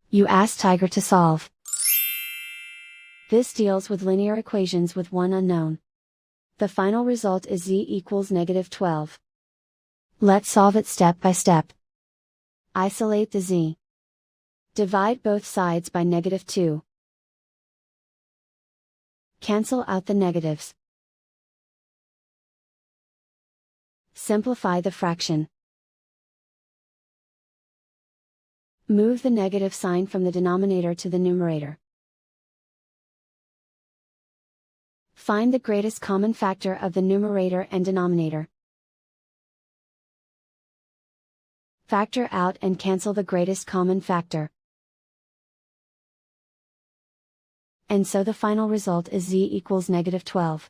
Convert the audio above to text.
You ask Tiger to solve. This deals with linear equations with one unknown. The final result is z equals -12. Let's solve it step by step. Isolate the z. Divide both sides by -2. Cancel out the negatives. Simplify the fraction. Move the negative sign from the denominator to the numerator. Find the greatest common factor of the numerator and denominator. Factor out and cancel the greatest common factor. And so the final result is z equals -12.